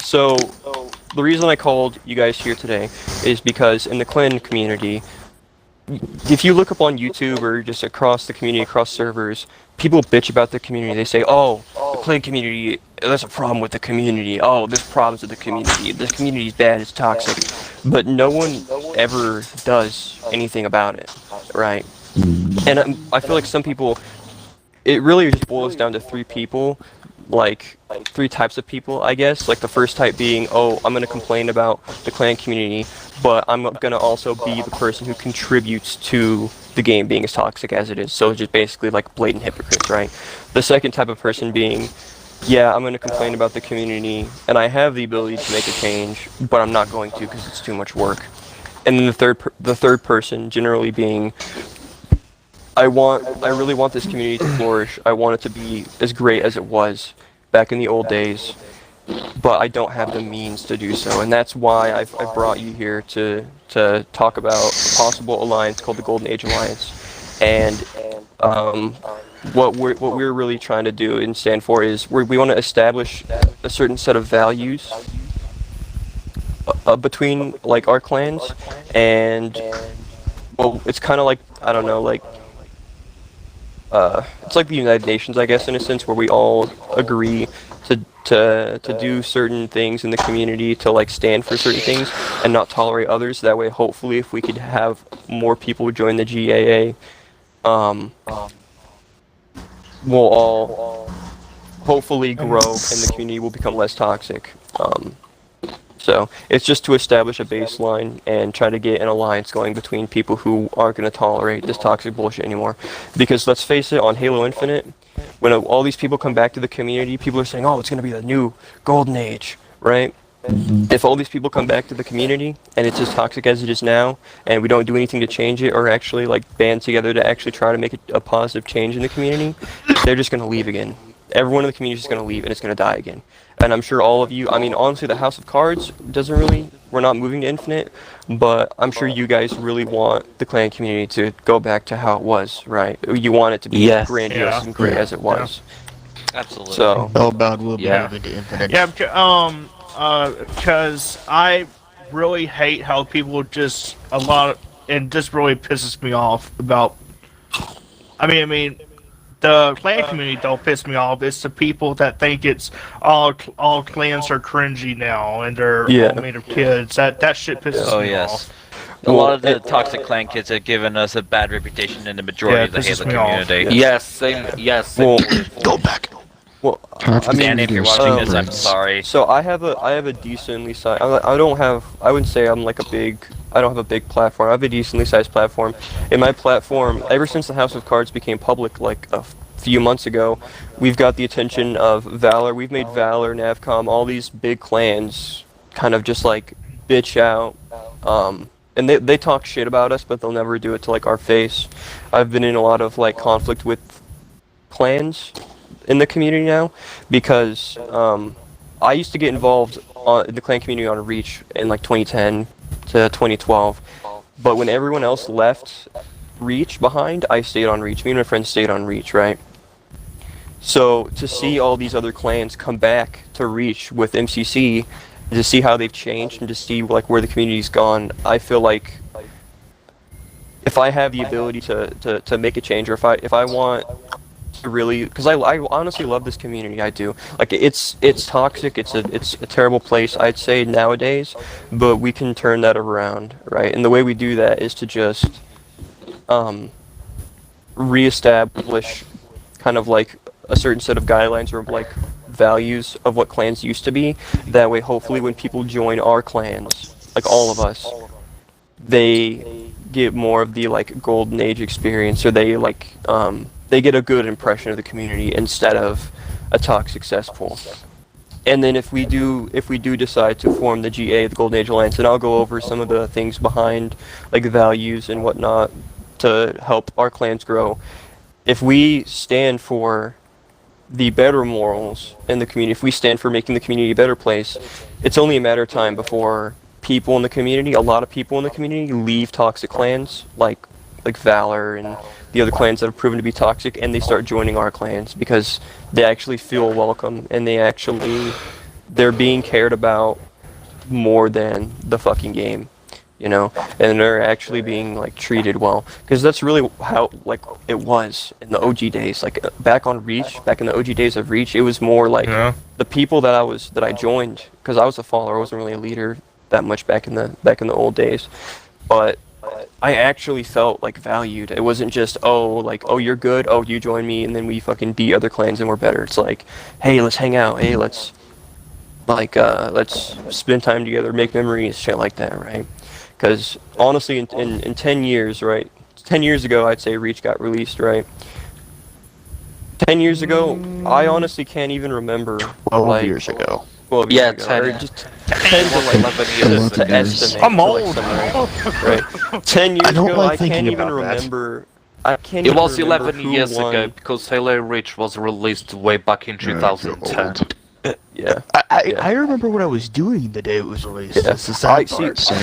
So, the reason I called you guys here today is because in the clan community, if you look up on YouTube or just across the community, across servers, people bitch about the community. They say, "Oh, the clan community, there's a problem with the community. Oh, there's problems with the community. This community's bad. It's toxic." But no one ever does anything about it, right? And I feel like some people, it really just boils down to three people, like three types of people, I guess. Like the first type being, oh, I'm gonna complain about the clan community, but I'm gonna also be the person who contributes to the game being as toxic as it is. So just basically like blatant hypocrites, right? The second type of person being, yeah, I'm gonna complain about the community, and I have the ability to make a change, but I'm not going to because it's too much work. And then the third person generally being, I really want this community to flourish. I want it to be as great as it was back in the old days, but I don't have the means to do so, and that's why I've brought you here to talk about a possible alliance called the Golden Age Alliance, and what we're really trying to do and stand for is we want to establish a certain set of values between like our clans, and well, it's kind of like, I don't know, like it's like the United Nations, I guess, in a sense, where we all agree to do certain things in the community, to like stand for certain things and not tolerate others. That way, hopefully, if we could have more people join the GAA, we'll all hopefully grow and the community will become less toxic. So it's just to establish a baseline and try to get an alliance going between people who aren't going to tolerate this toxic bullshit anymore. Because let's face it, on Halo Infinite, when all these people come back to the community, people are saying, oh, it's going to be the new golden age, right? If all these people come back to the community and it's as toxic as it is now, and we don't do anything to change it or actually like band together to actually try to make a positive change in the community, they're just going to leave again. Everyone in the community is going to leave and it's going to die again. And I'm sure all of you, I mean, honestly, the House of Cards doesn't really, we're not moving to Infinite, but I'm sure you guys really want the clan community to go back to how it was, right? You want it to be grandiose and great as it was. Absolutely. So, Hellbound will be moving to Infinite. Yeah, because I really hate how people just and just really pisses me off about. I mean, the clan community don't piss me off. It's the people that think it's all clans are cringy now and they're all made of kids. That shit pisses me off. A lot of the toxic clan kids have given us a bad reputation in the majority of the Halo community. Yes, same. Yes. Well, go back. Well, I mean, Danny, if you're watching this, I'm sorry. So I have a decently sized. I wouldn't say I'm like I don't have a big platform. I have a decently sized platform. In my platform, ever since the House of Cards became public, like a few months ago, we've got the attention of Valor. We've made Valor, Navcom, all these big clans kind of just like bitch out. And they talk shit about us, but they'll never do it to like our face. I've been in a lot of like conflict with clans in the community now, because I used to get involved in the clan community on Reach in like 2010 to 2012, but when everyone else left Reach behind, I stayed on Reach. Me and my friends stayed on Reach, right? So to see all these other clans come back to Reach with MCC, to see how they've changed and to see like where the community's gone, I feel like if I have the ability to make a change, or if I want to really, because I honestly love this community, I do. Like it's toxic, it's a terrible place, I'd say nowadays, but we can turn that around, right? And the way we do that is to just reestablish kind of like a certain set of guidelines or like values of what clans used to be. That way, hopefully, when people join our clans, like all of us, they get more of the like golden age experience, or they like they get a good impression of the community instead of a toxic cesspool. And then if we do decide to form the GA, the Golden Age Alliance, and I'll go over some of the things behind like values and whatnot to help our clans grow. If we stand for the better morals in the community, if we stand for making the community a better place, it's only a matter of time before people in the community, a lot of people in the community, leave toxic clans like Valor and the other clans that have proven to be toxic, and they start joining our clans because they actually feel welcome and they actually they're being cared about more than the fucking game, you know, and they're actually being like treated well, because that's really how like it was in the OG days, like back on Reach, back in the OG days of Reach, it was more like the people that I joined, because I was a follower, I wasn't really a leader that much back in the old days, but I actually felt like valued. It wasn't just, oh, you're good, oh, you join me, and then we fucking beat other clans and we're better. It's like, hey, let's hang out, hey, let's spend time together, make memories, shit like that, right? Because honestly, in 10 years, right, 10 years ago, I'd say Reach got released, right? 10 years ago, I honestly can't even remember. 12 years ago. 12 Yeah, years ago, 10. or just 10 to like 11 years. to estimate. I'm to, old. Right? 10 years I don't ago, like I can't thinking even about that. remember. I can't It even was remember 11 who years won. ago because Halo Reach was released way back in 2010. Yeah. I remember what I was doing the day it was released. Yeah. That's the sad See, part. So-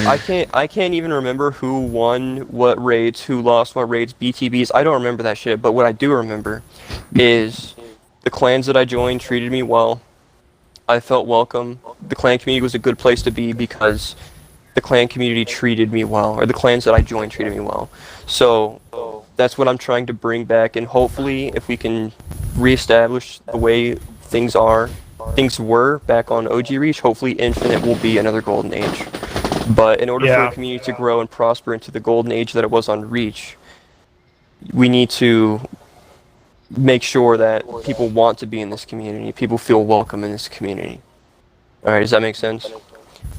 I can't even remember who won what raids, who lost what raids, BTBs. I don't remember that shit. But what I do remember is the clans that I joined treated me well. I felt welcome. The clan community was a good place to be because the clan community treated me well, or the clans that I joined treated me well. So that's what I'm trying to bring back, and hopefully, if we can reestablish the way things were back on OG Reach, hopefully Infinite will be another golden age. But in order for a community to grow and prosper into the golden age that it was on Reach, we need to make sure that people want to be in this community, people feel welcome in this community. Alright, does that make sense?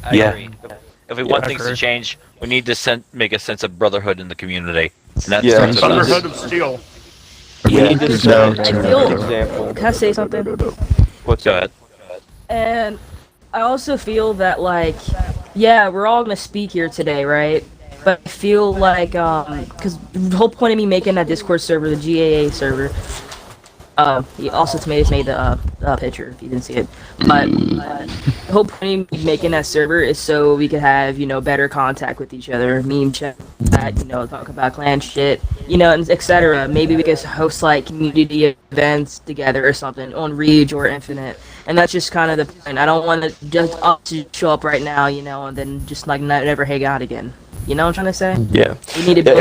I agree. If we want things to change, we need to make a sense of brotherhood in the community. And that starts with us. Brotherhood of Steel. We need to set I an feel. example. Can I say something? What's Go that? ahead. And I also feel that, like, yeah, we're all gonna speak here today, right? But I feel like, because the whole point of me making that Discord server, the GAA server, he also Tomatoes made the picture, if you didn't see it. But the whole point of me making that server is so we could have, better contact with each other, meme chat, talk about clan shit, and etc. Maybe we could host, like, community events together or something on Reach or Infinite. And that's just kind of the point. I don't want to just show up right now, and then just, like, never hang out again. You know what I'm trying to say? Yeah. We need to build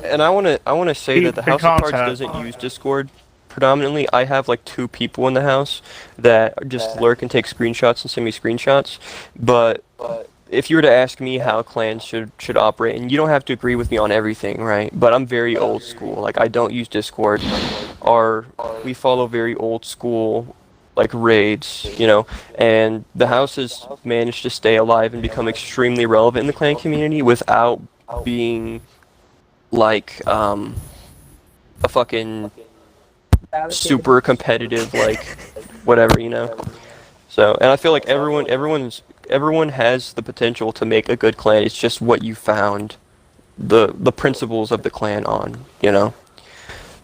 And I wanna say that the Keep in House of Cards contact. doesn't use Discord. Predominantly, I have like 2 people in the house that just lurk and take screenshots and send me screenshots. But if you were to ask me how clans should operate, and you don't have to agree with me on everything, right? But I'm very old school. Like, I don't use Discord. We follow very old school, like, raids, and the house has managed to stay alive and become extremely relevant in the clan community without being like a fucking super competitive, like, whatever, So, and I feel like everyone has the potential to make a good clan. It's just what you found the principles of the clan on,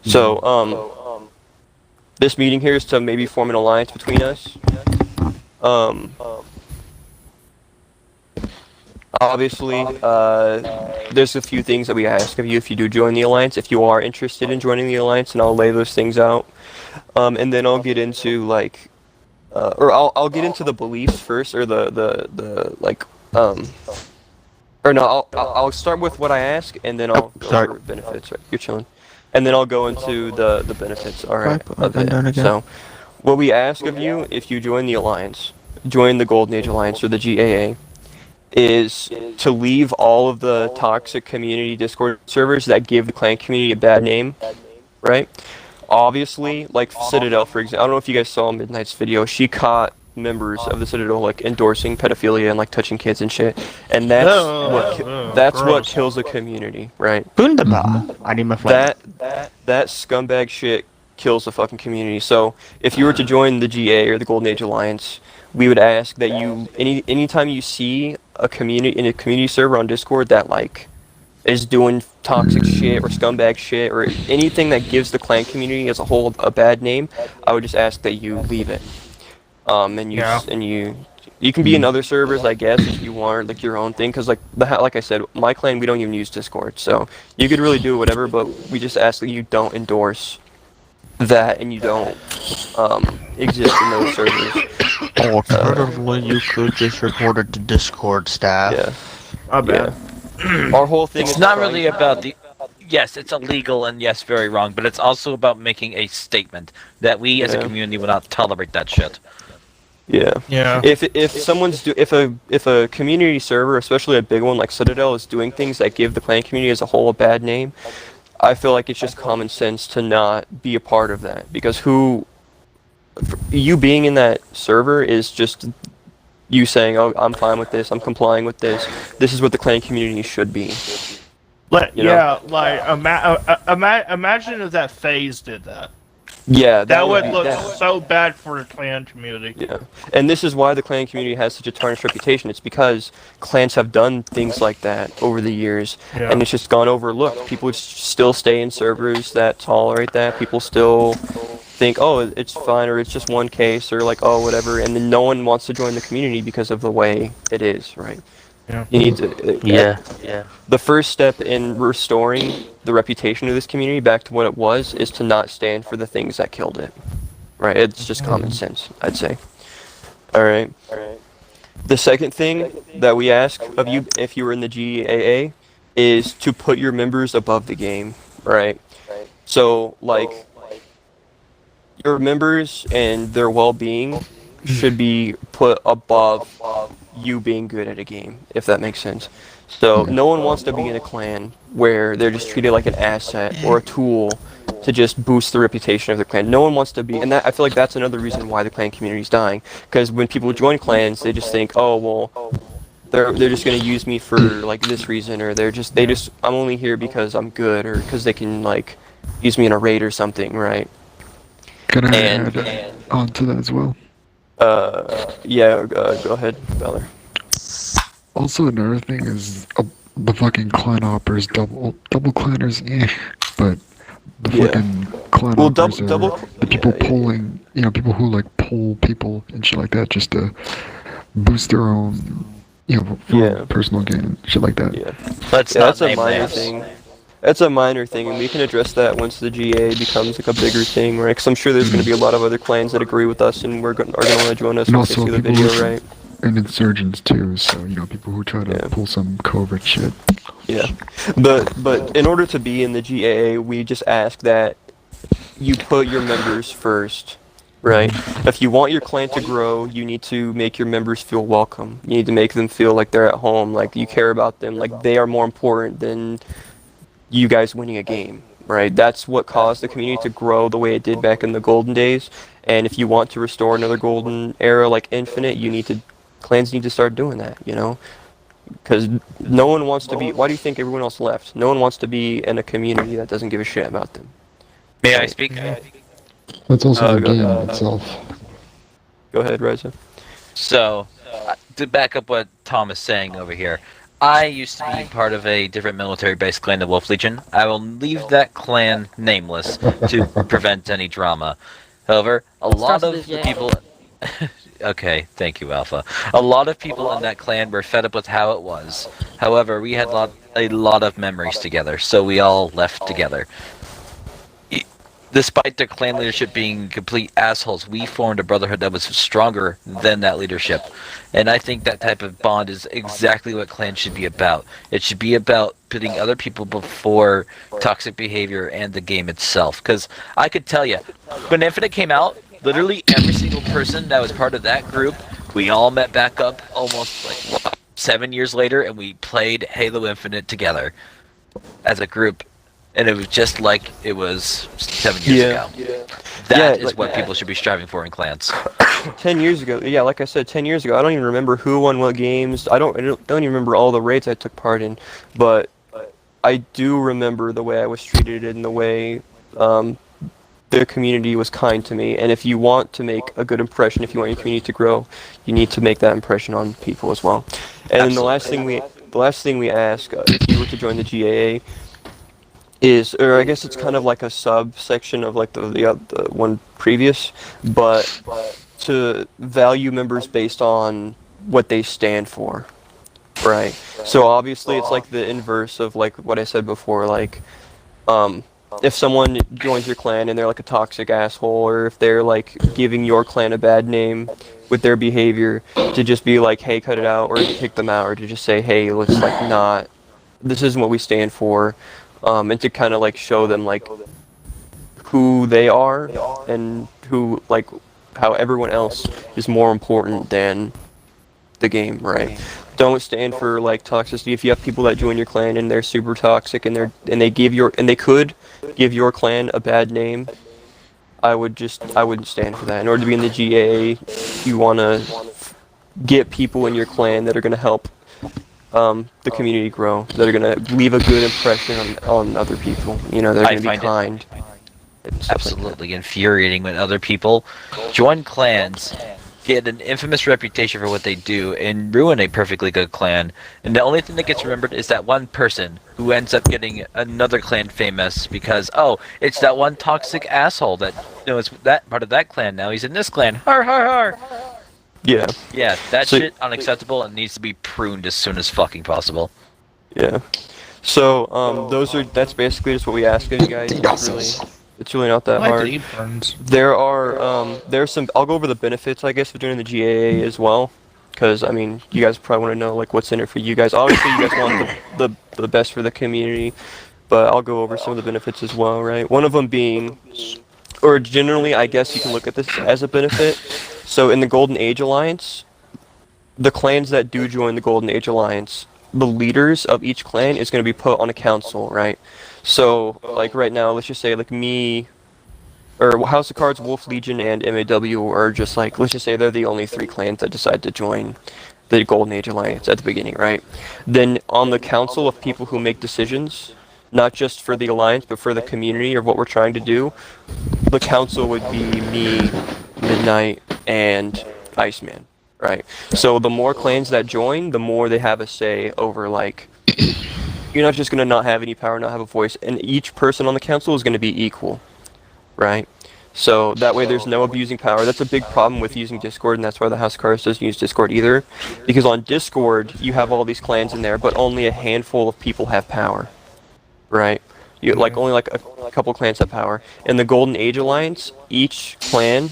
So, this meeting here is to maybe form an alliance between us. Obviously, there's a few things that we ask of you if you do join the alliance. If you are interested in joining the alliance, and I'll lay those things out, and then I'll get into like, or I'll get into the beliefs first, or the like, or no, I'll start with what I ask, and then I'll go over benefits. Right, you're chilling, and then I'll go into the benefits. All right, of it. So, what we ask of you if you join the alliance, join the Golden Age Alliance or the GAA, is to leave all of the toxic community Discord servers that give the clan community a bad name, right? Obviously, like Citadel, for example. I don't know if you guys saw Midnight's video. She caught members of the Citadel like endorsing pedophilia and like touching kids and shit, and that's what kills a community, right? Wunderbar. I need my flag. That scumbag shit kills the fucking community. So if you were to join the GA or the Golden Age Alliance, we would ask that you anytime you see a community server on Discord that like is doing toxic shit or scumbag shit or anything that gives the clan community as a whole a bad name, I would just ask that you leave it. And you can be in other servers, I guess, if you want, like your own thing, because like I said, my clan, we don't even use Discord, so you could really do whatever, but we just ask that you don't endorse that and you don't exist in those servers. Alternatively, you could just report it to Discord staff. Yeah. My bad. Our whole thing It's is not trying- really about the. Yes, it's illegal and yes, very wrong, but it's also about making a statement that we as a Yeah. community will not tolerate that shit. Yeah. Yeah. If someone's if a community server, especially a big one like Citadel, is doing things that give the clan community as a whole a bad name, I feel like it's just common sense to not be a part of that, because you being in that server is just you saying, "Oh, I'm fine with this. I'm complying with this. This is what the clan community should be." You know? Yeah, like imagine if that phase did that. Yeah, That would be- look that- so bad for the clan community. Yeah, and this is why the clan community has such a tarnished reputation. It's because clans have done things like that over the years, Yeah. and it's just gone overlooked. People still stay in servers that tolerate that. People still think, oh, it's fine, or it's just one case, or like, oh, whatever, and then no one wants to join the community because of the way it is, right? Yeah. You need to. Yeah. The first step in restoring the reputation of this community back to what it was is to not stand for the things that killed it. Right? It's just common sense, I'd say. Alright. The second thing that we ask of you if you were in the GAA is to put your members above the game, right? So, like, your members and their well-being should be put above you being good at a game, if that makes sense. So no one wants to be in a clan where they're just treated like an asset or a tool to just boost the reputation of their clan. No one wants to be, and that I feel like that's another reason why the clan community is dying. Because when people join clans, they just think, oh well, they're just gonna use me for like this reason, or I'm only here because I'm good, or because they can like use me in a raid or something, right? Can I And- add on to that as well? Go ahead, Valor. Also, another thing is the fucking clan hoppers, double clanners, but the Yeah. fucking clan Well, hoppers double- are the people pulling, people who like pull people and shit like that just to boost their own, for Yeah. personal gain, shit like that. Yeah. Let's Yeah, not that's a name minor names. thing. That's a minor thing, and we can address that once the GA becomes like a bigger thing, right? Because I'm sure there's going to be a lot of other clans that agree with us, and are going to want to join us And once they also see the people video, who- right? And insurgents too, so people who try to Yeah. pull some covert shit. Yeah. But in order to be in the GAA, we just ask that you put your members first, right? If you want your clan to grow, you need to make your members feel welcome. You need to make them feel like they're at home, like you care about them, like they are more important than you guys winning a game, right? That's what caused the community to grow the way it did back in the golden days. And if you want to restore another golden era like Infinite, clans need to start doing that, Because no one wants to be. Why do you think everyone else left? No one wants to be in a community that doesn't give a shit about them. May I speak? That's also the go game ahead. itself. Go ahead, Reza. So, to back up what Tom is saying over here, I used to be part of a different military-based clan, the Wolf Legion. I will leave that clan nameless to prevent any drama. However, a lot Starts of with the J. people... Okay, thank you, Alpha. A lot of people in that clan were fed up with how it was. However, we had a lot of memories together, so we all left together. Despite their clan leadership being complete assholes, we formed a brotherhood that was stronger than that leadership. And I think that type of bond is exactly what clans should be about. It should be about putting other people before toxic behavior and the game itself. Because I could tell you, when Infinite came out, literally every single person that was part of that group, we all met back up almost like 7 years later, and we played Halo Infinite together as a group. And it was just like it was 7 years ago. That is what people should be striving for in clans. 10 years ago, yeah, like I said, 10 years ago, I don't even remember who won what games. I don't even remember all the raids I took part in, but I do remember the way I was treated and the way the community was kind to me. And if you want to make a good impression, if you want your community to grow, you need to make that impression on people as well. And then the last thing we ask, if you were to join the GAA, is, or I guess it's kind of like a subsection of like the one previous, but to value members based on what they stand for, right? So obviously it's like the inverse of like what I said before, like if someone joins your clan and they're like a toxic asshole, or if they're like giving your clan a bad name with their behavior, to just be like, hey, cut it out, or to kick them out, or to just say, hey, let's like not, this isn't what we stand for, and to kind of like show them like who they are and who like how everyone else is more important than the game, right? Don't stand for like toxicity. If you have people that join your clan and they're super toxic and they could give your clan a bad name, I wouldn't stand for that. In order to be in the GAA, you want to get people in your clan that are going to help the community grow, that are going to leave a good impression on other people. You know, they're I going to be find it kind. And stuff like that. absolutely infuriating when other people join clans, get an infamous reputation for what they do, and ruin a perfectly good clan. And the only thing that gets remembered is that one person who ends up getting another clan famous because, oh, it's that one toxic asshole that knows that part of that clan now. He's in this clan. Har har har. Yeah. Yeah, that So- shit unacceptable and needs to be pruned as soon as fucking possible. Yeah. So, that's basically just what we ask of you guys. It's really not that I like hard. to eat burns. There's some, I'll go over the benefits, I guess, of joining the GAA as well. Because, I mean, you guys probably want to know, like, what's in it for you guys. Obviously, you guys want the best for the community, but I'll go over some of the benefits as well, right? One of them being, or generally, I guess you can look at this as a benefit. So, in the Golden Age Alliance, the clans that do join the Golden Age Alliance, the leaders of each clan is going to be put on a council, right? So, like right now, let's just say like me, or House of Cards, Wolf Legion, and MAW are just like, let's just say they're the only 3 clans that decide to join the Golden Age Alliance at the beginning, right? Then on the council of people who make decisions, not just for the alliance, but for the community of what we're trying to do, the council would be me, Midnight, and Iceman, right? So the more clans that join, the more they have a say over, like, you're not just going to not have any power, not have a voice, and each person on the council is going to be equal, right? So that way there's no abusing power. That's a big problem with using Discord, and that's why the House of Cards doesn't use Discord either. Because on Discord, you have all these clans in there, but only a handful of people have power, right? You, like, only like a couple clans have power. In the Golden Age Alliance, each clan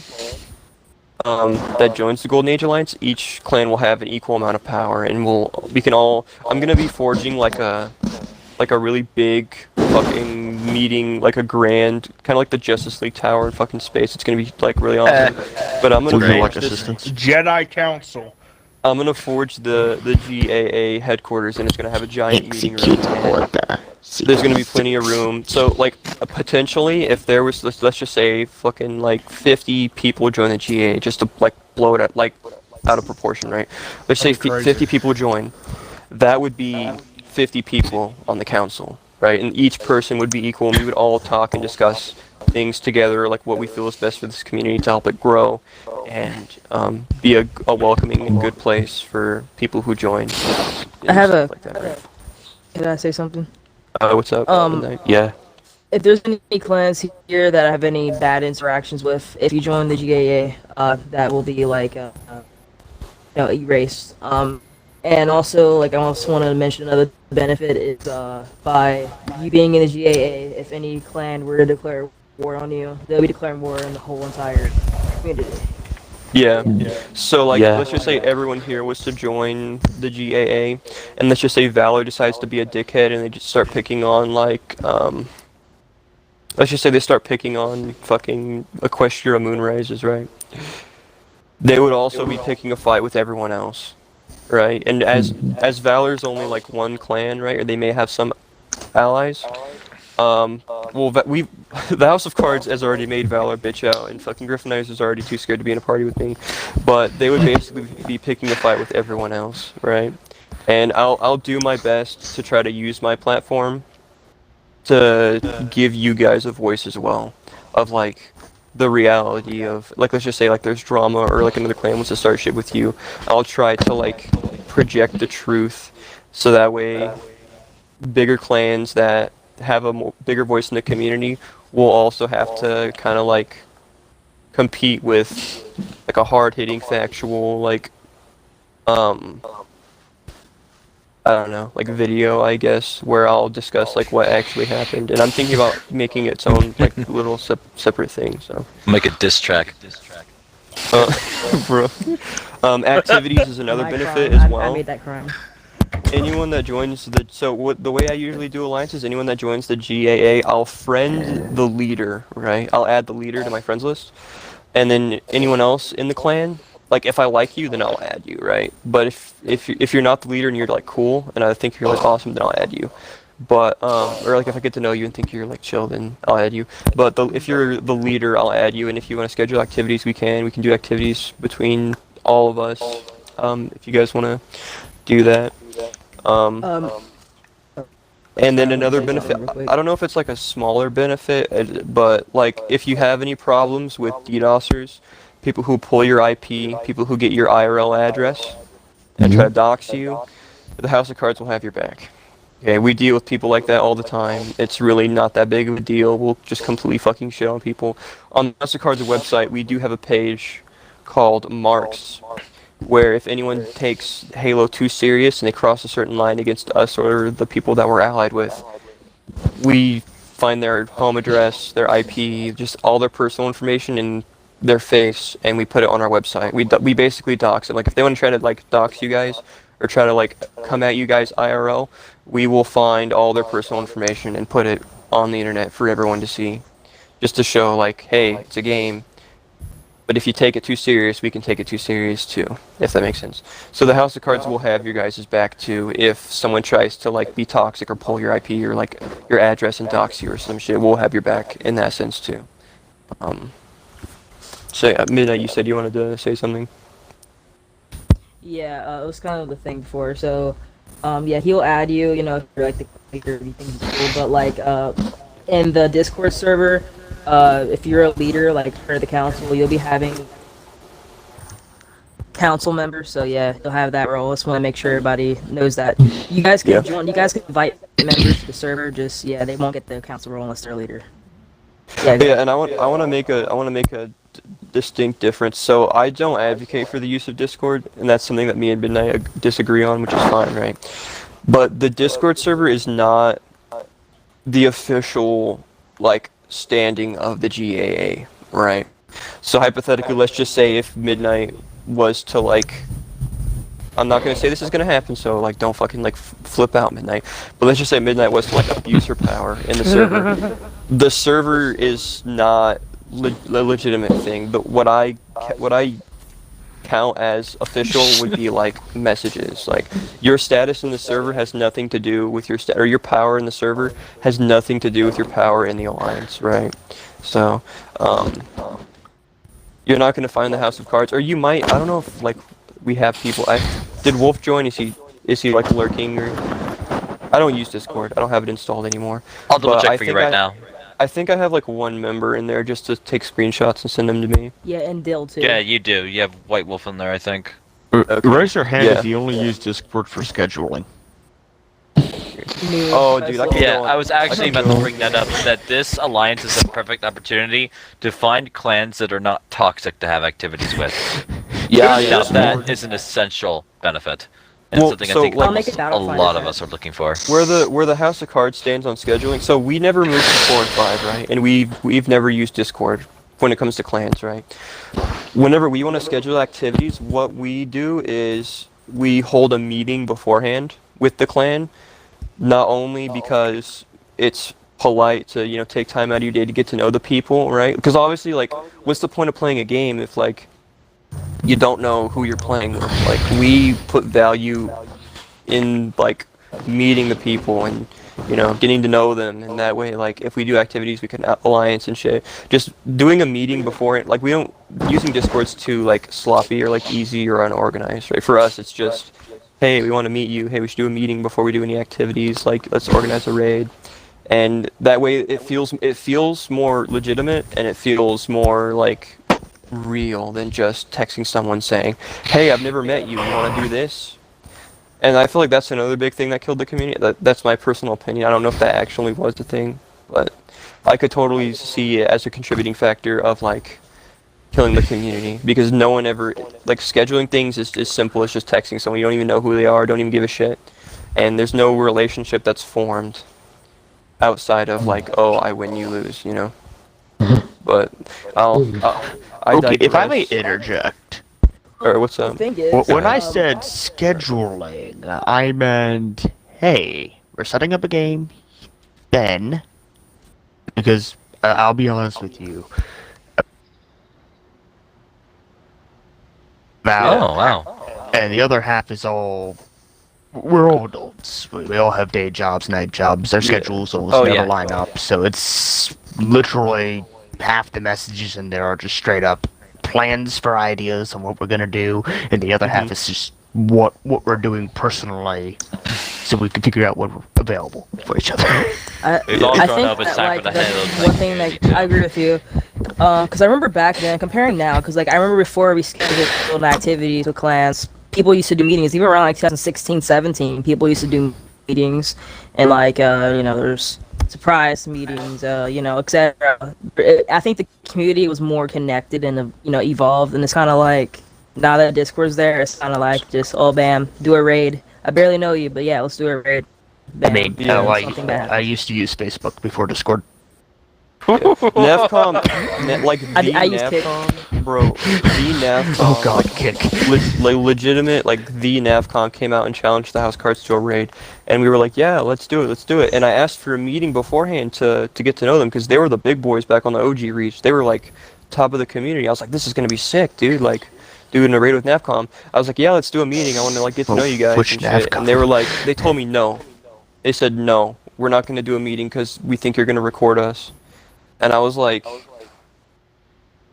that joins the Golden Age Alliance, each clan will have an equal amount of power, and we can all. I'm gonna be forging like a really big fucking meeting, like a grand, kind of like the Justice League Tower in fucking space. It's gonna be like really awesome. But I'm gonna Would you forge like this. assistance? Jedi Council. I'm gonna forge the GAA headquarters, and it's gonna have a giant meeting room. and There's gonna be plenty of room. So like potentially, if there was, let's just say fucking like 50 people join the GAA, just to like blow it out, like out of proportion, right? Let's say That'd be crazy. 50 people join. That would be 50 people on the council, right? And each person would be equal, and we would all talk and discuss things together, like what we feel is best for this community to help it grow and be a welcoming and good place for people who join. I have Stuff like that, right? Can I say something? What's up? Midnight? Yeah. If there's any clans here that I have any bad interactions with, if you join the GAA, that will be like, erased. And also, like, I also want to mention another benefit is by you being in the GAA, if any clan were to declare war on you, they'll be declaring war on the whole entire community. Yeah. So like, Yeah. let's just say everyone here was to join the GAA, and let's just say Valor decides to be a dickhead, and they just start picking on like, let's just say they start picking on fucking Equestria Moonrises, right? They would also be picking a fight with everyone else, right? And as Valor's only like one clan, right? Or they may have some allies. Well, the House of Cards has already made Valor bitch out, and fucking Gryffindors is already too scared to be in a party with me. But they would basically be picking a fight with everyone else, right? And I'll do my best to try to use my platform to give you guys a voice as well, of like the reality of, like, let's just say like there's drama or like another clan wants to start shit with you. I'll try to like project the truth, so that way bigger clans that have a bigger voice in the community will also have to kind of like compete with like a hard-hitting factual, like I don't know, like video, I guess, where I'll discuss like what actually happened. And I'm thinking about making its own like little separate thing. So, Make a diss track. bro, activities is another My benefit crime. as I well. made that crime. Anyone that joins the way I usually do alliances, anyone that joins the GAA, I'll friend the leader, right? I'll add the leader to my friends list, and then anyone else in the clan, like if I like you, then I'll add you, right? But if you're not the leader and you're like cool and I think you're like awesome, then I'll add you. But or like if I get to know you and think you're like chill, then I'll add you. But if you're the leader, I'll add you. And if you want to schedule activities, we can do activities between all of us. If you guys want to do that. And then another benefit, I don't know if it's like a smaller benefit, but like if you have any problems with DDoSers, people who pull your IP, people who get your IRL address and try to dox you, the House of Cards will have your back. Okay, we deal with people like that all the time. It's really not that big of a deal. We'll just completely fucking shit on people. On the House of Cards website, we do have a page called Marks, where if anyone takes Halo too serious and they cross a certain line against us or the people that we're allied with, we find their home address, their IP, just all their personal information and their face, and we put it on our website. We basically dox it. Like if they want to try to like dox you guys or try to like come at you guys IRL, we will find all their personal information and put it on the internet for everyone to see, just to show like, hey, it's a game. But if you take it too serious, we can take it too serious too, if that makes sense. So the House of Cards will have your guys' back too if someone tries to like be toxic or pull your IP or like your address and dox you or some shit. We'll have your back in that sense too. So yeah, Midnight, you said you wanted to say something? Yeah, it was kind of the thing before. So, yeah, he'll add you. You know, if you're like the leader, everything's cool. But like, in the Discord server, if you're a leader, like part of the council, you'll be having council members. So yeah, you'll have that role. Just want to make sure everybody knows that. You guys can join. You guys can invite members to the server. Just yeah, they won't get the council role unless they're a leader. Yeah, and I want to make a distinct difference. So I don't advocate for the use of Discord, and that's something that me and Midnight disagree on, which is fine, right? But the Discord server is not the official like standing of the GAA, right? So hypothetically, let's just say if Midnight was to like, I'm not gonna say this is gonna happen, so like don't fucking like flip out, Midnight. But let's just say Midnight was to like abuse her power in the server. The server is not a legitimate thing, but what I count as official would be like messages. Like your status in the server has nothing to do with your or your power in the server has nothing to do with your power in the alliance, right? So you're not gonna find the House of Cards, or you might. I don't know if like we have people. Did Wolf join? Is he like lurking or? I don't use Discord. I don't have it installed anymore. I'll double check for you right now. I think I have like one member in there just to take screenshots and send them to me. Yeah, and Dill too. Yeah, you do. You have White Wolf in there, I think. Raise your hand Yeah. if you only use Discord for scheduling. Oh, dude, I can Yeah, go on. I was actually about to go- bring that up, that this alliance is a perfect opportunity to find clans that are not toxic to have activities with. Yeah, Now yeah. that is an essential benefit. And Well, something so, I think like- I'll make it a Battle lot Fighter. of us are looking for. Where the House of Cards stands on scheduling, so we never moved to 4 and 5, right? And we've never used Discord when it comes to clans, right? Whenever we want to schedule activities, what we do is we hold a meeting beforehand with the clan, not only because it's polite to, you know, take time out of your day to get to know the people, right? Because obviously, like, what's the point of playing a game if, like, you don't know who you're playing with? Like, we put value in, like, meeting the people and, you know, getting to know them, and that way, like, if we do activities, we can alliance and shit. Just doing a meeting before it, like, we don't, using Discord's too, like, sloppy or, like, easy or unorganized, right? For us, it's just, hey, we want to meet you, hey, we should do a meeting before we do any activities, like, let's organize a raid. And that way, it feels more legitimate, and it feels more, like, real than just texting someone saying, hey, I've never met you want to do this? And I feel like that's another big thing that killed the community. That's my personal opinion. I don't know if that actually was the thing, but I could totally see it as a contributing factor of like killing the community, because no one ever, like, scheduling things is as simple as just texting someone. You don't even know who they are, don't even give a shit. and there's no relationship that's formed outside of like, oh, I win, you lose, you know. But I Okay, if I may digress. interject. Or what's up? thing is, When I said scheduling, I meant, hey, we're setting up a game, then, because I'll be honest with you, Oh, wow. and the other half is we're all adults. We all have day jobs, night jobs. Our schedules almost Oh, never yeah. line up. So it's literally half the messages in there are just straight up plans for ideas on what we're gonna do, and the other half is just what we're doing personally, so we can figure out what we're available for each other. We've all I grown think up, it's that, time like, for the that's Halo one thing that I agree with you. Because I remember back then, comparing now, because like I remember before we scheduled activities with clans, people used to do meetings, even around like 2016, 17, people used to do meetings, and like, there's surprise meetings, etc. I think the community was more connected and, evolved, and it's kind of like, now that Discord's there, it's kind of like just, oh, bam, do a raid. I barely know you, but yeah, let's do a raid. I Bam. mean, Yeah. Something bad. I used to use Facebook before Discord. Navcom, like the I used Kick. Navcom, bro, the Navcom, Oh god, kick. legitimate, like the Navcom came out and challenged the house cards to a raid, and we were like, yeah, let's do it. And I asked for a meeting beforehand to get to know them, because they were the big boys back on the OG Reach. They were like top of the community. I was like, this is gonna be sick, dude. Like, doing a raid with Navcom. I was like, yeah, let's do a meeting. I want to like get to know you guys Which and shit. Navcom? And they were like, they told me no. They said no, we're not gonna do a meeting because we think you're gonna record us. And I was like,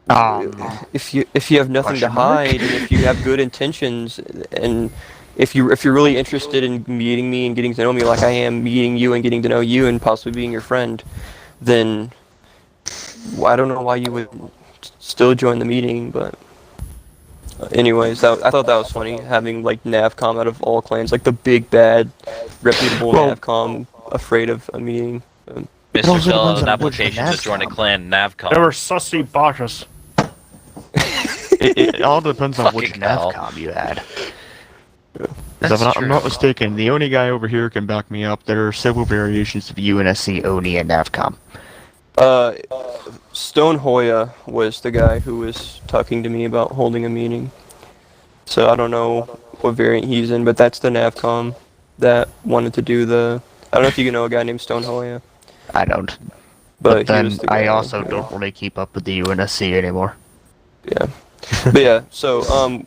if you have nothing to Question mark? hide, and if you have good intentions, and if you're really interested in meeting me and getting to know me like I am meeting you and getting to know you and possibly being your friend, then I don't know why you would still join the meeting. But anyways, I thought that was funny, having like Navcom out of all clans, like the big bad reputable Well- Navcom afraid of a meeting. It also Mr. Fell depends an on which application to join a Navcom. clan, Navcom. They were sussy botches. It all depends on which Fucking hell. Navcom you had. That's If I'm true. not mistaken, the only guy over here can back me up. There are several variations of UNSC, ONI, and Navcom. Stone Hoya was the guy who was talking to me about holding a meeting. So I don't know what variant he's in, but that's the Navcom that wanted to do the. I don't know if you know a guy named Stone Hoya, I don't. but he then was the I guy also who- don't really keep up with the UNSC anymore. Yeah, but yeah. So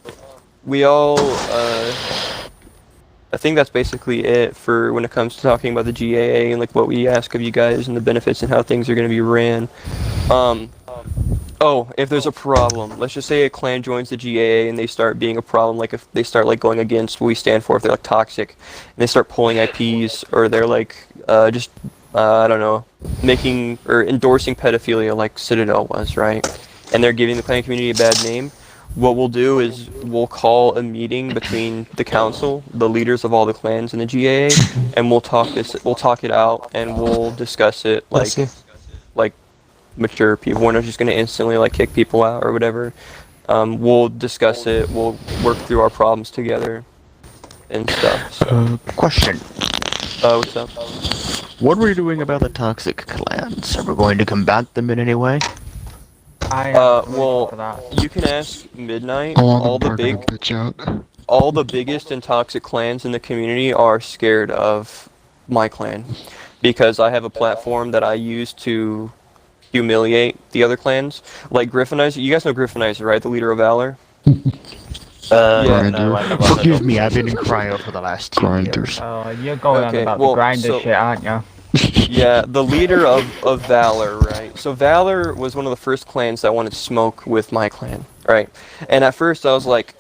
we all. I think that's basically it for when it comes to talking about the GAA and like what we ask of you guys and the benefits and how things are going to be ran. Oh, if there's a problem, let's just say a clan joins the GAA and they start being a problem, like if they start like going against what we stand for, if they're like toxic, and they start pulling IPs, or they're like just I don't know, making or endorsing pedophilia like Citadel was, right? And they're giving the clan community a bad name. What we'll do is we'll call a meeting between the council, the leaders of all the clans in the GAA, and we'll talk it out, and we'll discuss it like mature people. We're not just gonna instantly like kick people out or whatever. We'll discuss it. We'll work through our problems together and stuff. So, Question. what's up? What are we doing about the toxic clans? Are we going to combat them in any way? Well, you can ask Midnight. How long All the am I gonna big, bitch out? all the biggest and toxic clans in the community are scared of my clan, because I have a platform that I use to humiliate the other clans. Like Griffinizer, you guys know Griffinizer, right? The leader of Valor. Grinder. no, I never Forgive heard me, I've been in cryo for the last 2 Grinders. years. You're going Okay, on about well, the grinder so- shit, aren't you? Yeah, the leader of Valor, right? So Valor was one of the first clans that wanted smoke with my clan, right? And at first I was like,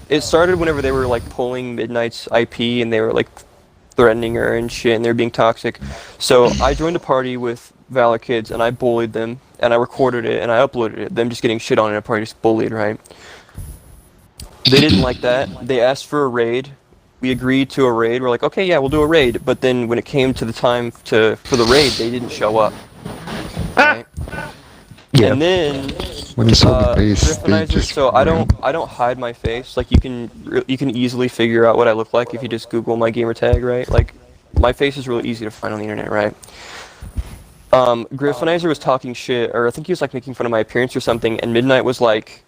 it started whenever they were like pulling Midnight's IP and they were like threatening her and shit, and they were being toxic. So I joined a party with Valor kids and I bullied them, and I recorded it and I uploaded it. Them just getting shit on in a party, just bullied, right? They didn't like that. They asked for a raid. We agreed to a raid. We're like, okay, yeah, we'll do a raid. But then when it came to the time for the raid, they didn't show up. Right? Yeah. And then when they saw the face, they Griffinizer, just so I ran. don't hide my face. Like you can easily figure out what I look like if you just Google my gamer tag, right? Like my face is really easy to find on the internet, right? Griffinizer was talking shit, or I think he was like making fun of my appearance or something, and Midnight was like,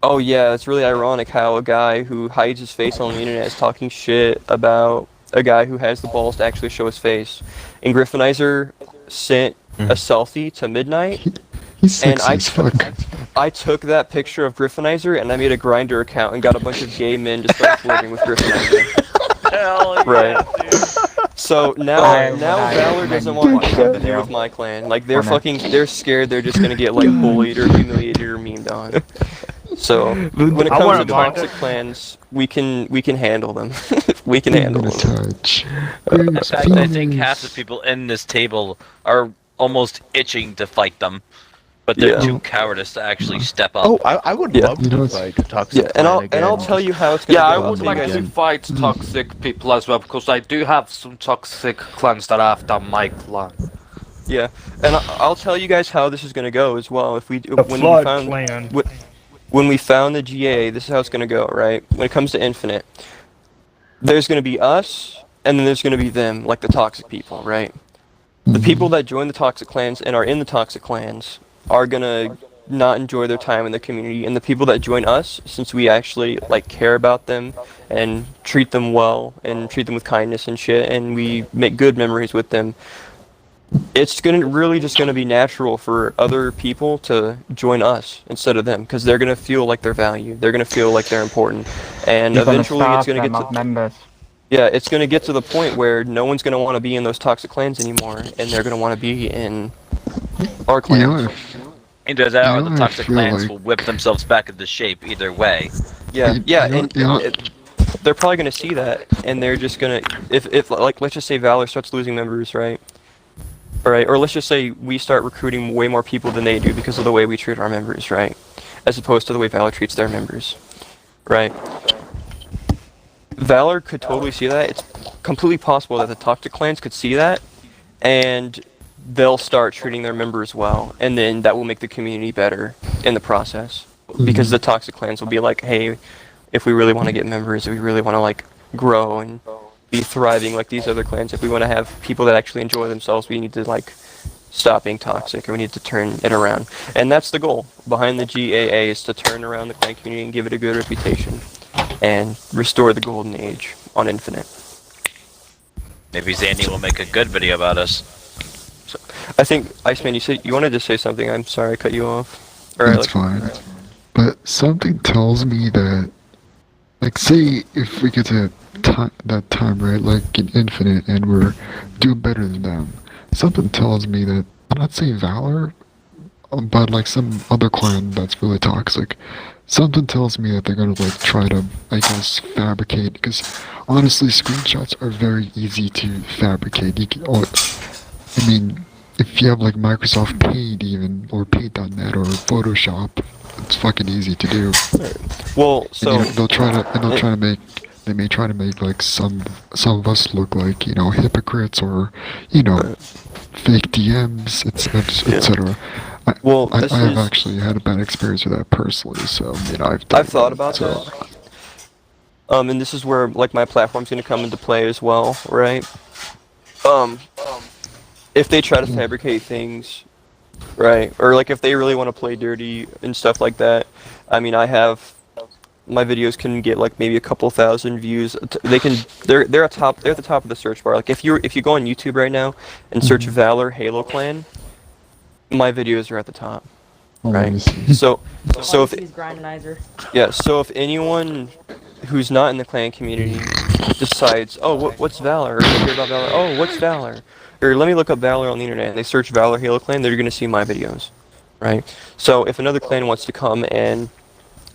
"Oh yeah, it's really ironic how a guy who hides his face on the internet is talking shit about a guy who has the balls to actually show his face." And Griffinizer sent a selfie to Midnight. He's And sexy as fuck. I took that picture of Griffinizer and I made a Grindr account and got a bunch of gay men to start flirting with Griffinizer. Hell yeah, Right. dude. So now Valor doesn't want anything to do with my clan. Like they're scared they're just gonna get like bullied or humiliated or memed on. So when it I comes wouldn't to mind toxic it. clans, we can handle them. We can handle Gonna them. touch. In fact, I think half the people in this table are almost itching to fight them, but they're Yeah. too cowardice to actually step up. Oh, I would Yeah. love You to know, it's- like toxic Yeah, and clan I'll again. tell you how it's gonna Yeah, I go. would so you like guys- to fight toxic people as well, because I do have some toxic clans that I've done my clan. Yeah, and I'll tell you guys how this is gonna go as well. If we The when we Flood found Clan. when we found the GAA, this is how it's gonna go, right? When it comes to Infinite, there's gonna be us, and then there's gonna be them, like the toxic people, right? The people that join the toxic clans and are in the toxic clans are gonna not enjoy their time in the community, and the people that join us, since we actually like care about them and treat them well and treat them with kindness and shit, and we make good memories with them, it's just gonna be natural for other people to join us instead of them, because they're gonna feel like they're valued, they're gonna feel like they're important, and eventually it's gonna get to members. yeah, it's gonna get to the point where no one's gonna want to be in those toxic clans anymore, and they're gonna want to be in our You know, clans. Either that or You know, the I toxic feel clans like- will whip themselves back into shape either way. Yeah, You yeah, know- and you know- they're probably gonna see that, and they're just gonna if like let's just say Valor starts losing members, right? All right, or let's just say we start recruiting way more people than they do because of the way we treat our members, right? As opposed to the way Valor treats their members, right? Valor could totally see that. It's completely possible that the toxic clans could see that, and they'll start treating their members well, and then that will make the community better in the process. Because the toxic clans will be like, hey, if we really want to get members, if we really want to like grow and be thriving like these other clans, if we want to have people that actually enjoy themselves, we need to like stop being toxic, or we need to turn it around. And that's the goal behind the GAA, is to turn around the clan community and give it a good reputation and restore the golden age on Infinite. Maybe Zandy will make a good video about us. I think, Iceman, you said you wanted to say something. I'm sorry I cut you off. Or, That's fine. But something tells me that, like, say if we get to that time, right, like in Infinite, and we're doing better than them, something tells me that, I'm not saying Valor, but like some other clan that's really toxic, something tells me that they're gonna like try to, I guess, fabricate, because honestly, screenshots are very easy to fabricate. You can, I mean, if you have like Microsoft Paint even, or Paint.net, or Photoshop, it's fucking easy to do. well, so And, you know, they may try to make like some of us look like, you know, hypocrites, or, you know, fake DMs, etc. Well, I this have is- actually had a bad experience with that personally, so, you know, I've thought about that. And this is where like my platform's gonna come into play as well, right? If they try to fabricate things, right, or like if they really want to play dirty and stuff like that, I mean, my videos can get like maybe a couple thousand views. They're at the top of the search bar. Like if you go on YouTube right now and search Valor Halo Clan, my videos are at the top. Right. So if He's Grindinizer. yeah, so if anyone who's not in the clan community decides, oh, what's Valor? Or they hear about Valor, oh, what's Valor? Or let me look up Valor on the internet, and they search Valor Halo Clan, they're going to see my videos, right? So if another clan wants to come and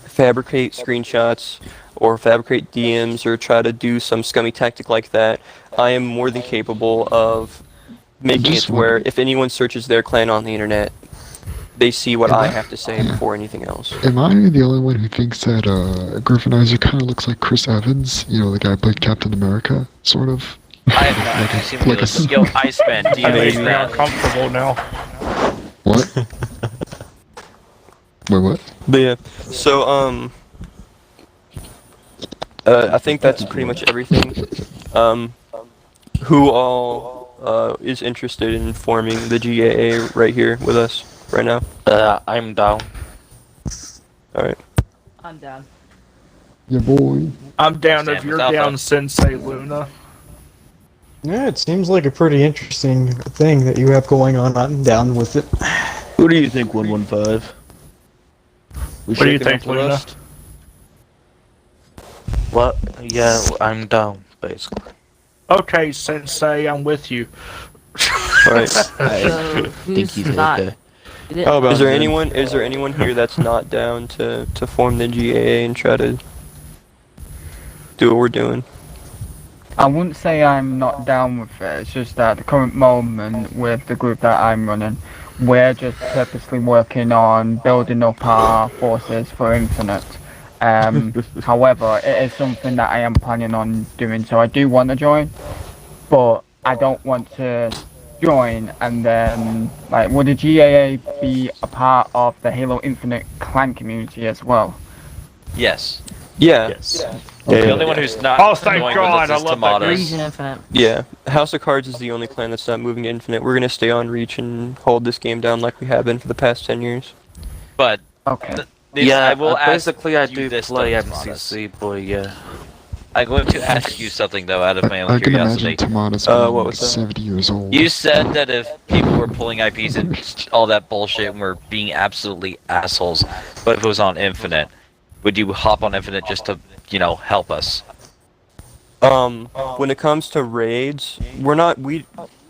fabricate screenshots or fabricate DMs or try to do some scummy tactic like that, I am more than capable of making it to where if anyone searches their clan on the internet, they see what I have to say before anything else. Am I the only one who thinks that Griffinizer kind of looks like Chris Evans? You know, the guy who played Captain America, sort of? I have not actually seen like videos. a- Yo, Iceman, do you I know made me that? uncomfortable now. What? Wait, what? But yeah, so I think that's pretty much everything. Who all is interested in forming the GAA right here with us right now? I'm down. All right. I'm down. Yeah, boy. I'm down Stand if with you're Alpha. down, Sensei Luna. Yeah, it seems like a pretty interesting thing that you have going on. I'm down with it. What do you think, 115? We What do you shaking think, off the Luna? rust? What? Yeah, I'm down, basically. Okay, Sensei, I'm with you. All right. So think who's he's not? okay. How about is there good? anyone? Is there anyone here that's not down to form the GAA and try to do what we're doing? I wouldn't say I'm not down with it, it's just that at the current moment with the group that I'm running, we're just purposely working on building up our forces for Infinite. However, it is something that I am planning on doing, so I do want to join, but I don't want to join and then, like, would the GAA be a part of the Halo Infinite clan community as well? Yes. Yeah. Yes. The only one who's not Oh, thank joined God, with I us is love that Tomatus. Reason Infinite. Yeah. House of Cards is the only clan that's not moving to Infinite. We're gonna stay on Reach and hold this game down like we have been for the past 10 years. But Okay. I will ask basically I you do this, play though, Tomatus. MCC, but yeah. I'm going to ask you something though, out of my own I can curiosity. imagine Tomatus what being was that? 70 years old. You said that if people were pulling IPs and all that bullshit and were being absolutely assholes, but if it was on Infinite, would you hop on Infinite just to, help us? When it comes to raids,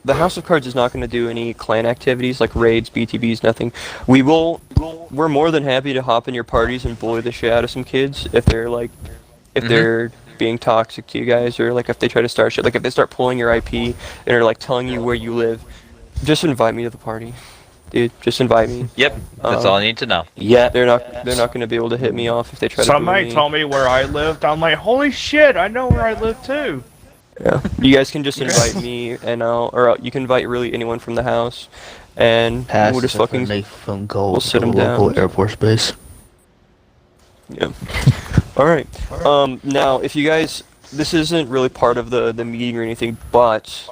the House of Cards is not going to do any clan activities like raids, BTBs, nothing. We're more than happy to hop in your parties and bully the shit out of some kids if they're they're being toxic to you guys, or like if they try to start shit, like if they start pulling your IP and are like telling you where you live, just invite me to the party. Dude, just invite me. Yep, that's all I need to know. Yeah. They're not going to be able to hit me off if they try to bully Somebody me. told me where I lived. I'm like, holy shit, I know where I live too. Yeah. You guys can just invite me, and you can invite really anyone from the house, and Pass we'll just is a fucking friendly phone call we'll to sit the 'em down. local Air Force base. Yeah. All right. Now, if you guys, this isn't really part of the meeting or anything, but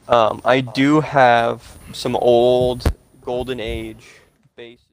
I do have some old Golden Age base.